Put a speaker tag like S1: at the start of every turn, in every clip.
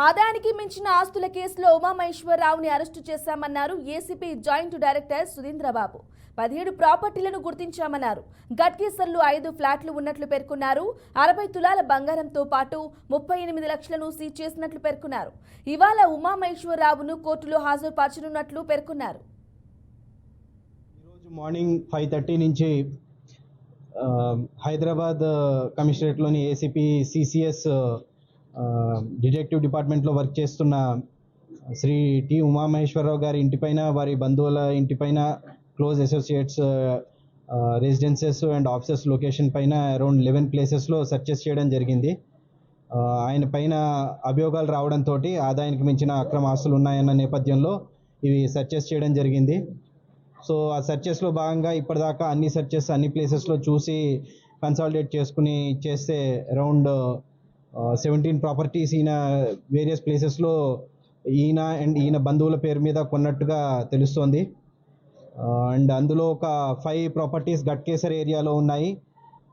S1: ఆదాయానికి మించిన ఆస్తుల కేసులో ఉమామహేశ్వరరావుని అరెస్టు చేశామన్నారు ఏసీపీ జాయింట్ డైరెక్టర్ సుధీంద్రబాబు. 17 ప్రాపర్టీలను గుర్తించామన్నారు. గట్కేసర్లో 5 ఫ్లాట్లు ఉన్నట్లు పేర్కొన్నారు. 60 తులాల బంగారంతో పాటు 38 లక్షలను సీజ్ చేసినట్లు పేర్కొన్నారు. ఇవాళ ఉమామహేశ్వరరావును కోర్టులో హాజరుపరచనున్నట్లు పేర్కొన్నారు.
S2: ఈరోజు మార్నింగ్ 5:30 నుంచి హైదరాబాద్ కమిషనరేట్లోని ఏసీపీ సిసిఎస్ డిటెక్టివ్ డిపార్ట్మెంట్లో వర్క్ చేస్తున్న శ్రీ టి ఉమామహేశ్వరరావు గారి ఇంటిపైన, వారి బంధువుల ఇంటిపైన, close associates residences and offices location పైన అరౌండ్ 11 ప్లేసెస్లో సెర్చెస్ చేయడం జరిగింది. ఆయన పైన అభియోగాలు రావడంతో ఆదాయానికి మించిన అక్రమ ఆస్తులు ఉన్నాయన్న నేపథ్యంలో ఇవి సెర్చెస్ చేయడం జరిగింది. సో ఆ సెర్చెస్లో భాగంగా ఇప్పటిదాకా అన్ని సెర్చెస్ అన్ని ప్లేసెస్లో చూసి కన్సాలిడేట్ చేసుకుని చేస్తే అరౌండ్ 17 ప్రాపర్టీస్ ఈయన వేరియస్ ప్లేసెస్లో ఈయన బంధువుల పేరు మీద కొన్నట్టుగా తెలుస్తోంది. అండ్ అందులో ఒక 5 ప్రాపర్టీస్ గట్కేసర్ ఏరియాలో ఉన్నాయి,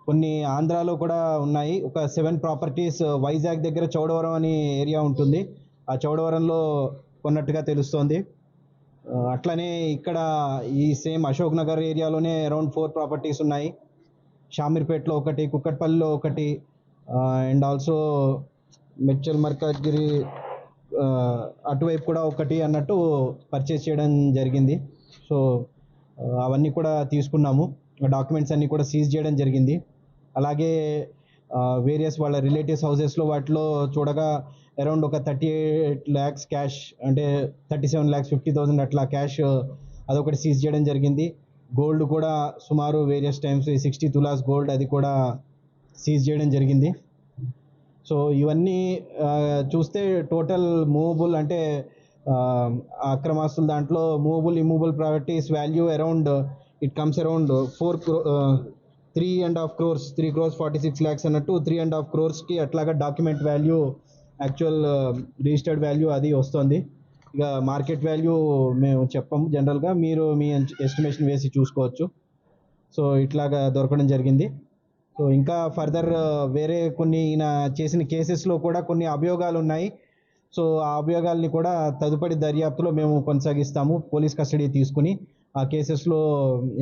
S2: కొన్ని ఆంధ్రాలో కూడా ఉన్నాయి. ఒక 7 ప్రాపర్టీస్ వైజాగ్ దగ్గర చౌడవరం అనే ఏరియా ఉంటుంది, ఆ చౌడవరంలో కొన్నట్టుగా తెలుస్తోంది. అట్లనే ఇక్కడ ఈ సేమ్ అశోక్ నగర్ ఏరియాలోనే అరౌండ్ 4 ప్రాపర్టీస్ ఉన్నాయి. షామీర్పేటలో ఒకటి, కుక్కట్పల్లిలో ఒకటి, అండ్ ఆల్సో మెడ్చల్ మర్కాజ్గిరి అటువైపు కూడా ఒకటి అన్నట్టు పర్చేస్ చేయడం జరిగింది. సో అవన్నీ కూడా తీసుకున్నాము, డాక్యుమెంట్స్ అన్నీ కూడా సీజ్ చేయడం జరిగింది. అలాగే వేరియస్ వాళ్ళ రిలేటివ్స్ హౌసెస్లో వాటిలో చూడగా అరౌండ్ ఒక 38 lakhs క్యాష్, అంటే 37,50,000 అట్లా క్యాష్ అదొకటి సీజ్ చేయడం జరిగింది. గోల్డ్ కూడా సుమారు వేరియస్ టైమ్స్ 60 తులాస్ గోల్డ్ అది కూడా సీజ్ చేయడం జరిగింది. సో ఇవన్నీ చూస్తే టోటల్ మూవబుల్ అంటే అక్రమాస్తుల దాంట్లో movable immovable properties value around it comes around 3.5 crores, 3 crores 46 lakhs అన్నట్టు 3.5 crores అట్లాగా document value, actual registered value అది వస్తుంది. ఇక మార్కెట్ వాల్యూ మేము చెప్పము, జనరల్గా మీరు మీ ఎస్టిమేషన్ వేసి చూసుకోవచ్చు. సో ఇట్లాగా దొరకడం జరిగింది. సో ఇంకా ఫర్దర్ వేరే కొన్ని ఈయన చేసిన కేసెస్లో కూడా కొన్ని అభియోగాలు ఉన్నాయి. సో ఆ అభియోగాల్ని కూడా తదుపరి దర్యాప్తులో మేము కొనసాగిస్తాము. పోలీస్ కస్టడీ తీసుకుని ఆ కేసెస్లో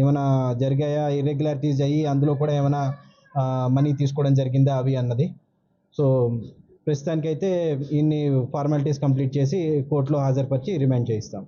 S2: ఏమైనా జరిగాయా, ఇర్రెగ్యులారిటీస్ అయ్యి అందులో కూడా ఏమైనా మనీ తీసుకోవడం జరిగిందా అవి అన్నది. సో ప్రస్తుతానికైతే ఇన్ని ఫార్మాలిటీస్ కంప్లీట్ చేసి కోర్టులో హాజరుపరిచి రిమాండ్ చేయిస్తాం.